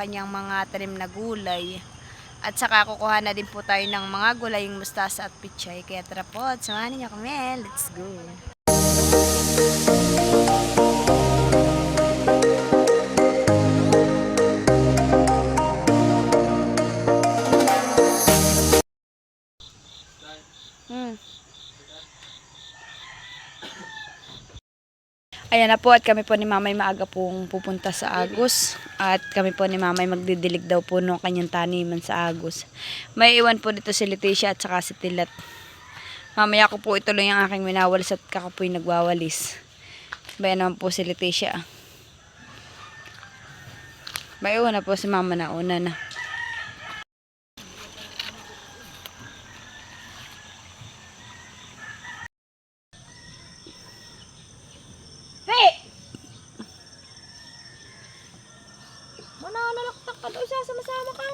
kanyang mga tanim na gulay. At saka kukuha na din po tayo ng mga gulay, yung mustasa at pichay. Kaya tara po, at samahan niyo kami. Let's go! Ayan na po, at kami po ni Mamay maaga pong pupunta sa Agus. At kami po ni Mamay magdidilig daw po ng kanyang taniman sa Agus. May iwan po dito si Leticia at saka si Tilat. Mamaya ko po ituloy ang aking minawalis at kakapoy nagwawalis. Bayan naman po si Leticia. May iwan na po si Mama na una na. Mananalaktak ka daw siya, sama-sama ka.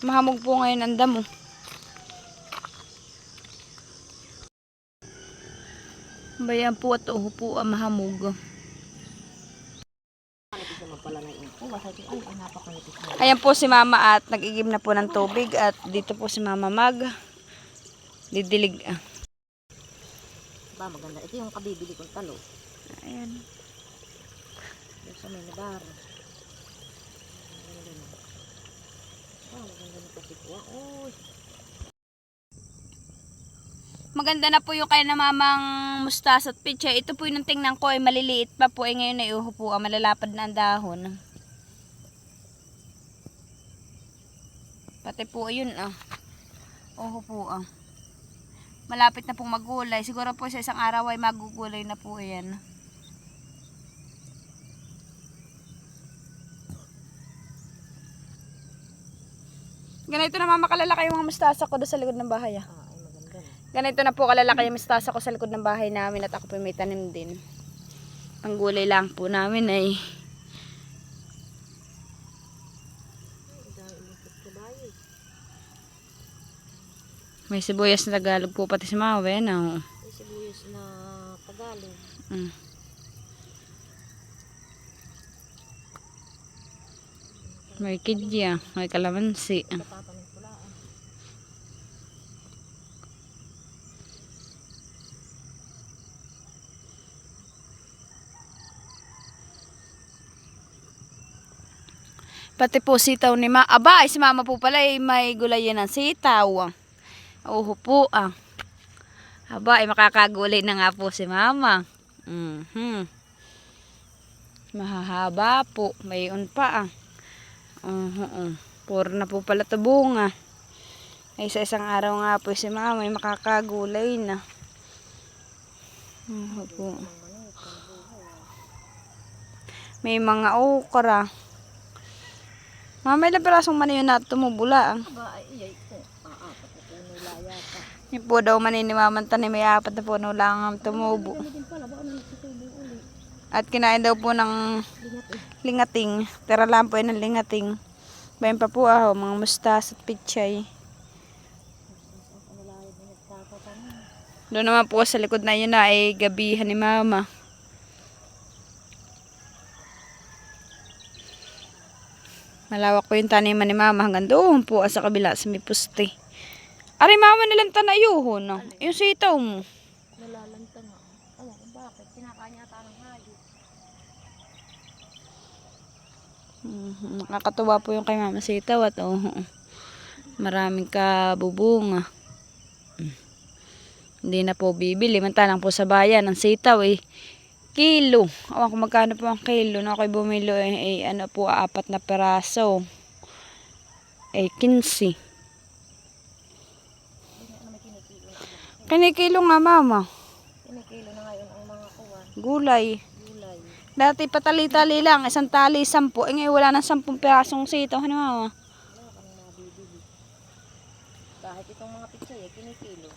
Mahamog po ngayon ang damo. Bayan po at uho po ang mahamog. Ayan po si Mama at nag-igib na po ng tubig. At dito po si Mama didilig. Ba, maganda. Ito yung kabibili kong talo. Ayan. Yung sa may nabar. Maganda na patikwa. Uy. Maganda na po yung kaya na Mamang mustasa at pichay. Ito po yung tingnan ko ay maliliit pa po. Ngayon ay uho po. Malalapad na ang dahon. Pati po yun uho po malapit na pong magulay. Siguro po sa isang araw ay magugulay na po yan. Ganito na Mama kalalaki yung mga mustasa ko doon sa likod ng bahay. Ay, maganda na. Ganito na po kalalaki yung mustasa ko sa likod ng bahay namin. At ako po may tanim din. Ang gulay lang po namin ay may sibuyas na Tagalog po pati si Mawe. May sibuyas na Tagalog. May kidya, may kalamansi. Pati po sitaw ni Ma. Aba, ay si Mama po pala ay may gulay yan ng sitaw. Uho po Aba, ay makakagulay na nga po si Mama. Mahahaba po. Mayon pa Puro na po pala ito bunga. Ay sa isang araw nga po si Mama ay makakagulay na. Po. May mga okra. Mama, ilang pirasong mani yun na tumubula Yan po daw maninimaman tanim, may 4 na puno lang ang tumubo. At kinain daw po ng lingating. Tira lang po yan ng lingating. Bayan pa po mga mustas at pichay. Doon naman po sa likod na yun na ay gabihan ni Mama. Malawak po yung taniman ni Mama hanggang doon po sa kabila sa may puste. Ari Mama, nalanta na yuhon. Yung sitaw mo. Nalalanta nga. Alam kung bakit. Kinakanya ata ng hayop. Nakakatuwa po yung kay Mama sitaw at maraming kabubunga. Hindi na po bibili. Mantalang po sa bayan ang sitaw kilo. Awan kung magkano po ang kilo. Na ako'y bumilo ano po 4 na peraso. 15. Kinikilo nga Mama. Kinikilo na ngayon ang mga kuwan. Gulay. Dati patali-tali lang, isang tali 10. Ngayon wala nang 10 pirasong sitaw. Ano Mama? Wala kang mabibili. Kahit itong mga pichay kinikilo.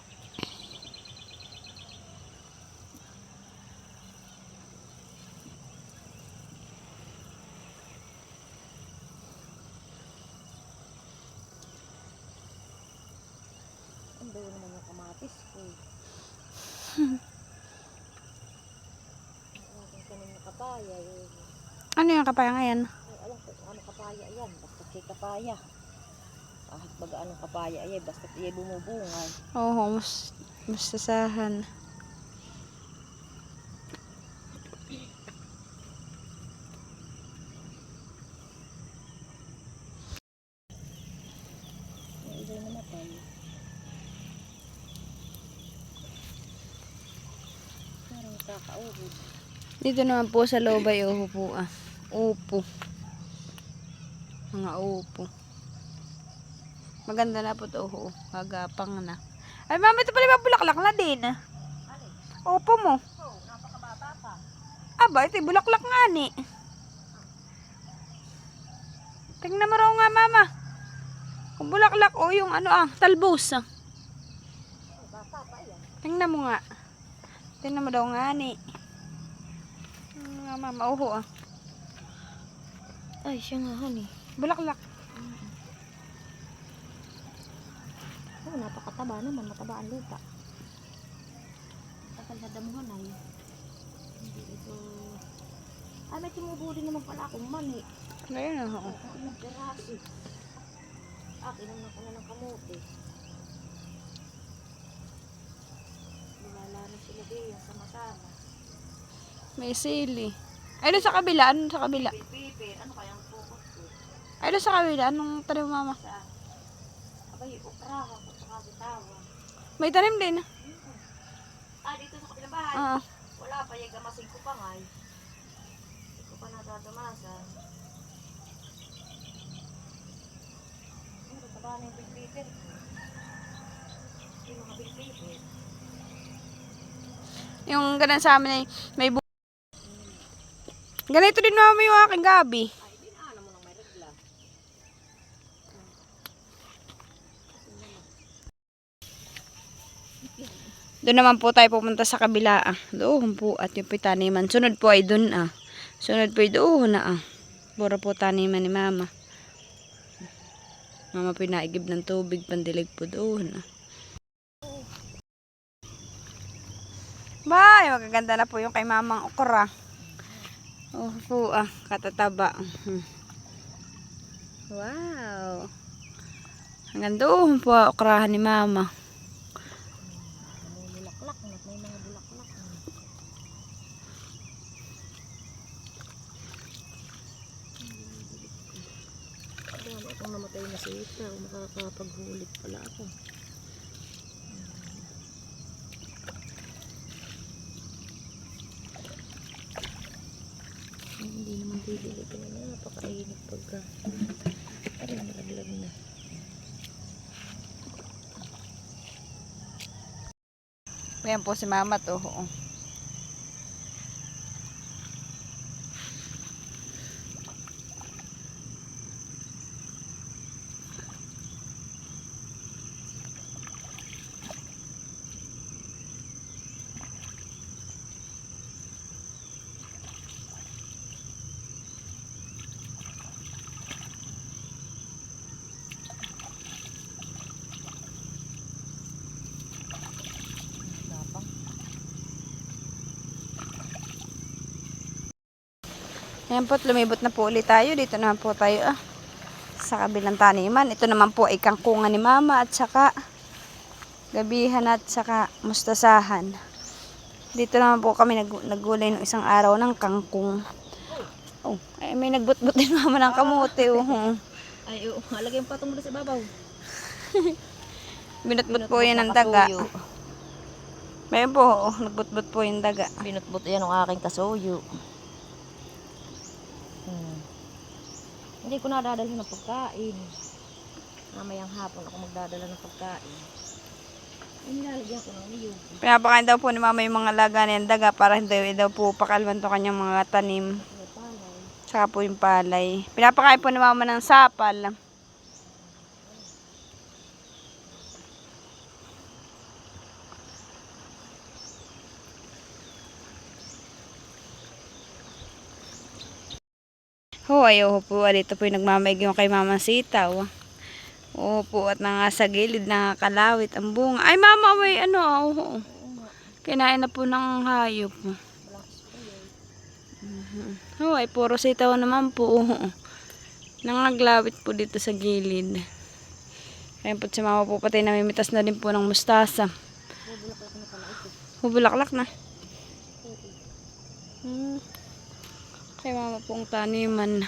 Ang dayo naman yung kamatis ko. kapaya eh. Ano yung kapaya ngayon? Ay, alam ko kung ano kapaya yan. Basta kay kapaya. Kahit baga anong kapaya ay basta iya bumubungay. Oo, mas sasahan. Yung iba'y namatay. Parang kakaubod. Dito naman po sa loob ay upo ah. Upo. Mga upo. Maganda na po to. Oh. Magapang na. Ay, mama, ito pala bulaklak na din. Alin? Upo mo. Oh, napakabata pa. Aba, ito bulaklak nga ni. Tingnan mo raw nga, mama. Kung bulaklak o yung ano talbos ah. Oh, bata pa yan. Tingnan mo nga. Tingnan mo daw nga ni. Nga mama, uho ah. Ay, siya nga honey. Bulaklak. Oh, napakataba naman. Mataba ang lupa. Takal na damuhan ay. Hindi ito. Ay, may tumubuli naman pala akong mani. Ngayon ah. Ay, kung ilang peraso. Inom ko na ng kamote. Lumala na sila diyan sa masama. May sili. Ay, doon sa kabila. Anong sa kabila? Pipipin. Ano kayang focus ko? Ay, doon sa kabila. Anong tanim mama? Saan? Abay, ukraha ko sa bitawan. May tanim din. Dito sa kabilang bahay. Oo. Wala pa, yagamasig ko pa nga. Hindi ko pa natadamasan. Ano, taba na yung pipipin. Yung mga pipipin. Yung ganun sa amin ay may ganito din mama yung aking gabi. Ay, dinaanan mo nang may regla. Doon naman po tayo pupunta sa kabila ah. Doon po at yung taniman. Sunod po ay doon ah. Sunod po ay doon na ah. Puro po taniman ni mama. Mama pinaigib ng tubig, pandilig po doon ah. Bay, magaganda na po yung kay mamang okra. Oh po ah, katataba. Wow. Hanggang doon po okrahan ni mama. May bulaklak na, may mga bulaklak na. Alam, itong namatay na si Ita, makakapaghulit pala ako. Hindi naman bibili ko na napakainit pagka ay malaglag na. Ayan po si mama to. Oo. Tapang. Ayan po, lumibot na po ulit tayo. Dito naman po tayo sa kabilang taniman. Ito naman po ay kangkungan ni mama at saka gabihan at saka mustasahan. Dito naman po kami naggulay ng isang araw ng kangkong. Oh, ay may nagbutbut din mama ng kamote. Ay, halagay yung patong mula sa babaw. Binutbut po yan ng daga. Mayroon po, nagbutbut po yung daga. Binutbut yan ng aking kasuyo. Hindi ko nadadalhin ng pagkain. Mamayang hapon ako magdadala ng pagkain. Ay, nilalagyan ko ng niyog. Pinapakain daw po ni mama yung mga laga ng daga para hindi daw po pakalman to kanyang mga tanim. May palay. Saka po yung palay. Pinapakain po ni mama ng sapal. Ayaw po. Dito po yung nagmamaig yung kay mama sitaw. Opo, at nga sa gilid nakakalawit ang bunga. Ay mama, may ano. Kinain na po ng hayop. Walang spray. Oh, ay puro sitaw naman po. Nangaglawit po dito sa gilid. Ayan po si mama po pati namimitas na din po ng mustasa. Bubulaklak na pala ito. Bubulaklak na. Oo. Kaya mama pong taniman.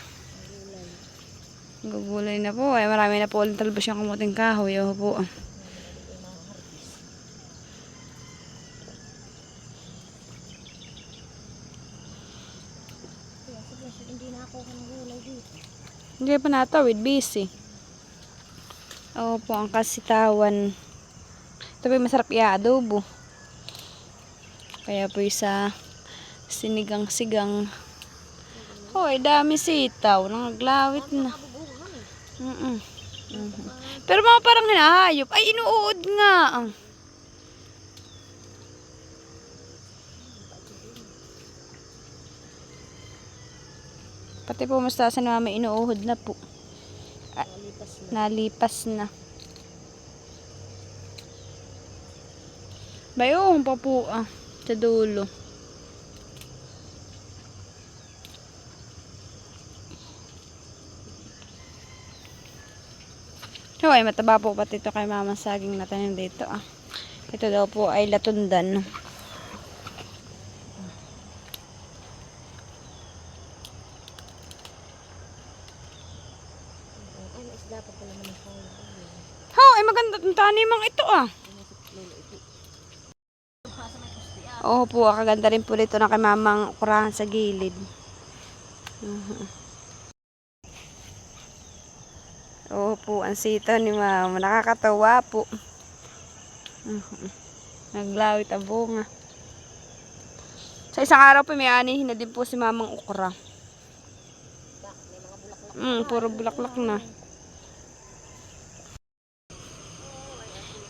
Gulay. Gugulay na po. Ay marami na po ulit talbos yung kamuting kahoy. Oh, po. Nalalagay mga harvest. Kaya sige, hindi na ako ng gulay dito. Hindi pa natawid. Busy. Oo po, ang kasitawan. Ito po yung masarap i-adobo. Kaya po yung sa sinigang-sigang. Hoy, dami sitaw. Nangaglawit na. Mm-mm. Mhm. Pero mga parang hinahayop. Ay, inuud nga. Pati po mustasa na mama inuuhod na po. Ah, Nalipas na. nalipas na. Bayong pa po sa dulo. Hoy, mataba po pati ito kay mama saging na tanim dito Ito daw po ay latundan. Ay, naisda pa pala naman ako. Ho, ay maganda itong tanimang ito Oo po, kaganda rin po dito na kay mamang ukurahan sa gilid. Oo po, ang sitaw ni mama. Nakakatawa po. Naglawit ang bunga. Sa isang araw po may anihin na din po si mamang ukra. Puro bulaklak na.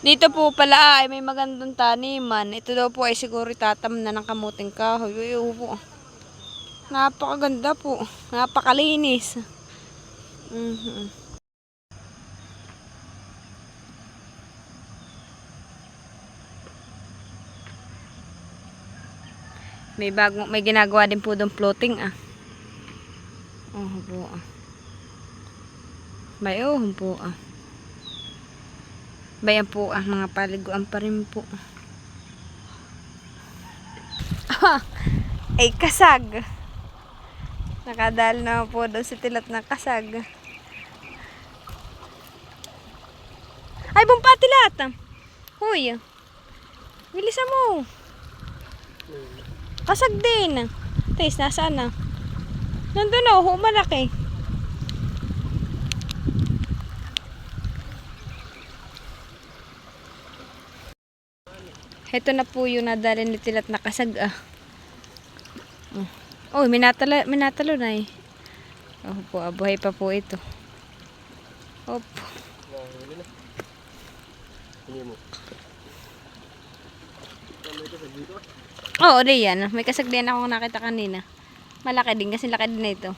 Dito po pala ay may magandang taniman. Ito daw po ay siguro tatam na ng kamuting kahoy. Uy, po. Napakaganda po. Napakalinis. May ginagawa din po doon floating po May po Bayan po mga paliguan pa rin po. Ay kasag. Nakadal na po doon si tilat ng kasag. Ay bumpa tilat. Huy. Bilisan mo. Kasag din. Tais nasaan na? Nandun malaki. Ito na po yung nadali ni tilat na kasag Oh, minatalo na po, buhay pa po ito. Opo. Oo, yan. May kasag din ako nakita kanina. Malaki din kasi laki din na ito.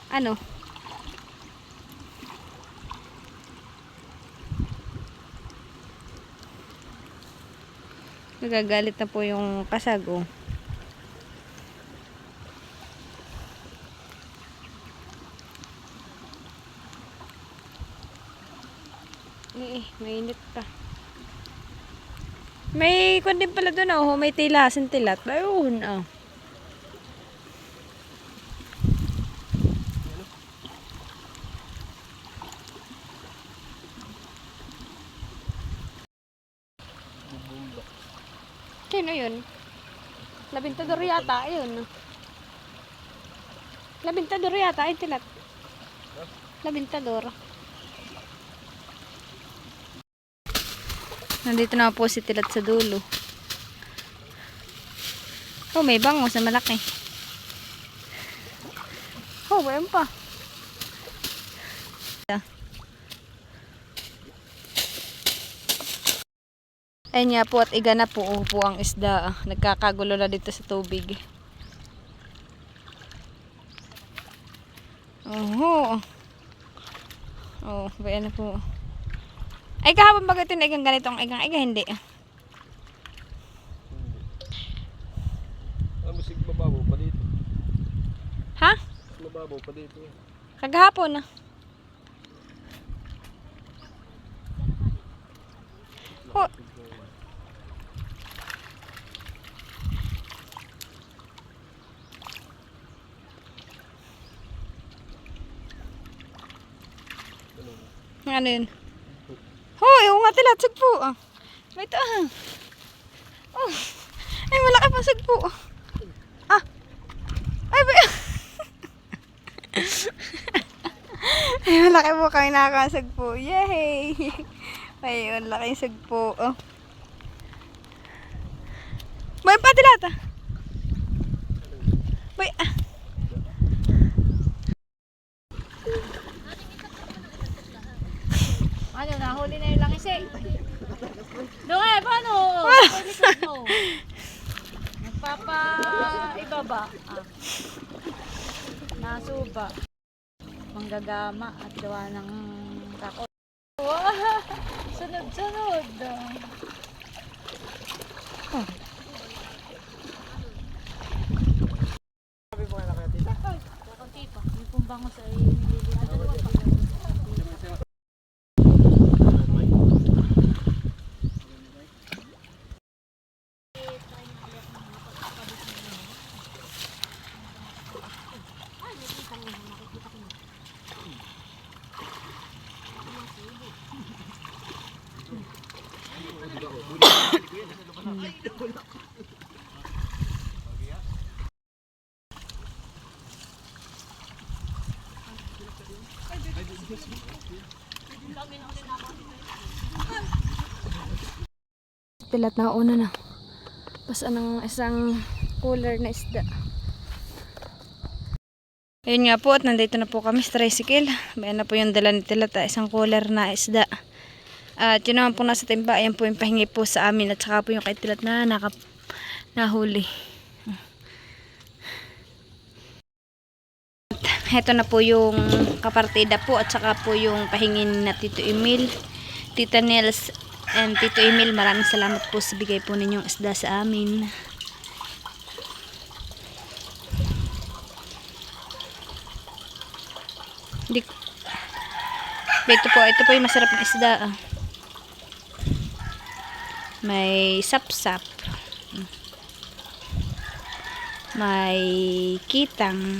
Ano? Nagagalit na po yung kasag mainit pa. May kwan din pala doon may tilasin tilat. Ayun Sino yun? Labintador yata, ayun. Labintador yata, ay tilat. Labintador. Nandito na po si tilat sa dulo. Oh, may bangos na malaki. Oh, mayroon pa. Ayun nga po at iga na po ang isda. Nagkakagulo na dito sa tubig. Bayan na po. Ay kahapon bagay ito na igang ganitong iga hindi. Kasi mababaw pa dito. Ha? Mababaw pa dito. Kagahapon na. Ho. Ano yun? Hoy, oo nga tila, sagpo ah. May ito ah. Oh. Ay, malaki pa sagpo. Ah. Ay, ba? Ay, malaki po kami nakakasagpo. Yay! Ay, malaki yung sagpo. Oh. May patilata. May, ah. Ano, nahuli na yung langis eh. Doon eh, paano? Likod mo. Nagpapa-ibaba. Ah. Nasuba. Manggagama at gawa ng kako. Wow! Sunod-sunod. Sabi po kayo na kaya tita? Kakunti pa. May pumbangos ay nililihan. Dalawa pa. Tilat na una na. Basta ng isang cooler na isda. Ayun nga po at nandito na po kami sa tricycle. Bayan na po yung dala ni Tilat, isang cooler na isda. At yun naman po nasa timba. Ayan po yung pahingi po sa amin. At saka po yung kay Tilat na nahuli. At heto na po yung kapartida po. At saka po yung pahingin na Tito Emil, Tita Nels, and Tito Emil. Maraming salamat po sa bigay po ninyong isda sa amin. Ito po yung masarap na isda. Ah. May sapsap. May kitang.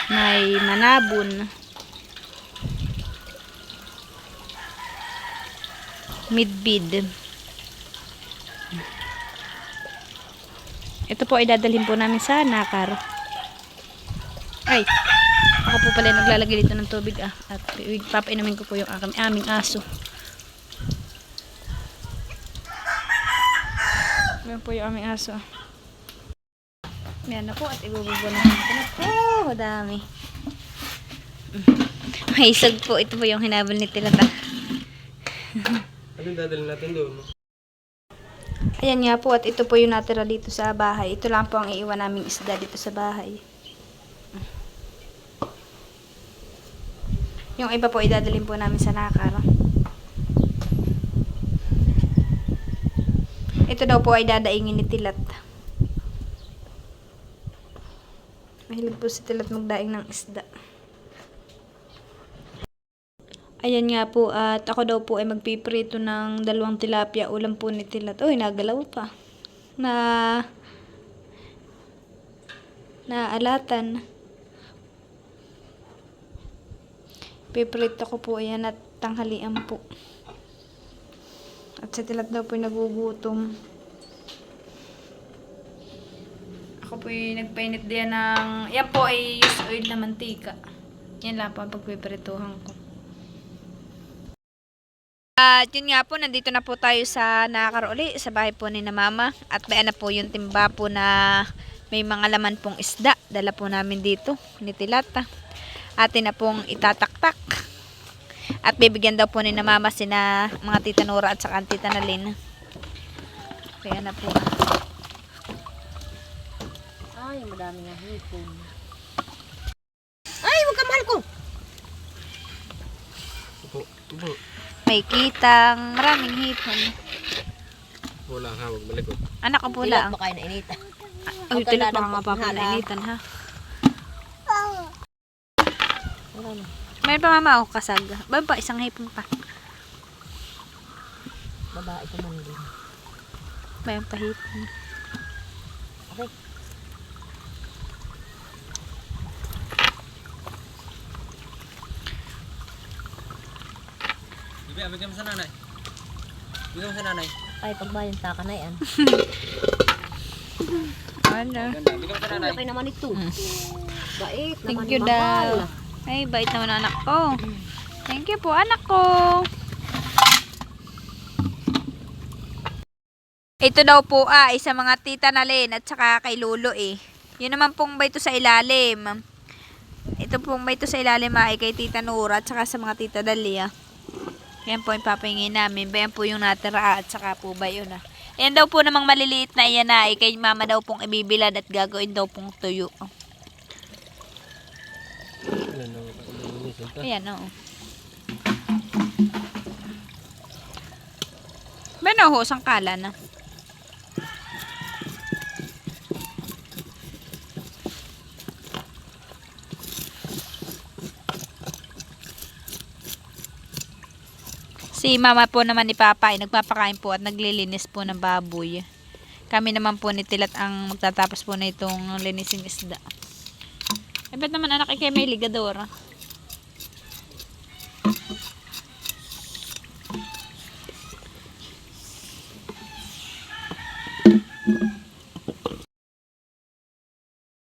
May manabon. Midbid. Ito po ay dadalhin po namin sa Nakar. Ay, ako po pala naglalagay dito ng tubig ah. At papainumin ko po yung aming aso. Yan po yung aming aso. Yan na po at ibububo na natin. Oh, madami. May isag po. Ito po yung hinabol ni Tilata. Anong dadalhin natin doon? Ayan nga po at ito po yung natira dito sa bahay. Ito lang po ang iiwan naming isda dito sa bahay. Yung iba po idadalhin po namin sa Nakar. Ito daw po ay dadaingin ni Tilat. Mahilig po si Tilat magdaing ng isda. Ayan nga po at ako daw po ay magpiprito ng 2 tilapia. Ulam po ni Tilat. Uy, nagalaw pa. Alatan. Piprito ko po ayan at tanghalian po. At si Tilat daw po ay nagugutom. Ako po ay nagpainit din ng... Yan po ay used oil na mantika. Yan lang po ang pagpiprituhan ko. At yun nga po, nandito na po tayo sa Nakar uli, sa bahay po ni na Mama. At bayan na po yung timba po na may mga laman pong isda. Dala po namin dito, ni Tilata. Atin na pong itataktak. At bibigyan daw po ni na Mama sina mga Tita Nora at saka Tita Nalin. Kaya na po. Ay, madami nga hipon. Opo. May kitang, maraming hipon. Wala nga, huwag malikot. Anak ko pula. Tilat mo kayo na inita. Ay, Ang tilat tanda pa ng nga pa paghala. initan ha. Wala na. Mayroon pa mama ako kasag. Ba pa, isang hipon pa. Babae ko man din. Mayroon pa hipon. Okay. Bibi, bigyan mo sa nanay. Bigyan mo sa nanay. Ay, pagbayan taka na yan. Ano? Ganda, bigyan mo sa nanay. Laki naman ito. Bait naman Thank ni you mahal. daw. Ay, bait naman ang anak ko. Thank you po, anak ko. Ito daw po isa mga tita na Len at saka kay Lolo eh. Yun naman pong bayto sa ilalim. Ito pong bayto sa ilalim ay kay Tita Nora at saka sa mga tita Dalia. Yan po yung papahingin namin. Bayan po yung natira at saka po ba yun ah. Ayan daw po namang maliliit na iyan na kay mama daw pong ibibilad at gagawin daw pong tuyo. Ayan na, linisin ka. Ayan oo. Bano ho, sangkala na. Si mama po naman ni Papa ay nagpapakain po at naglilinis po ng baboy. Kami naman po ni Tilat ang magtatapos po na itong linising isda. Eh, ba't naman anak kay may ligadora?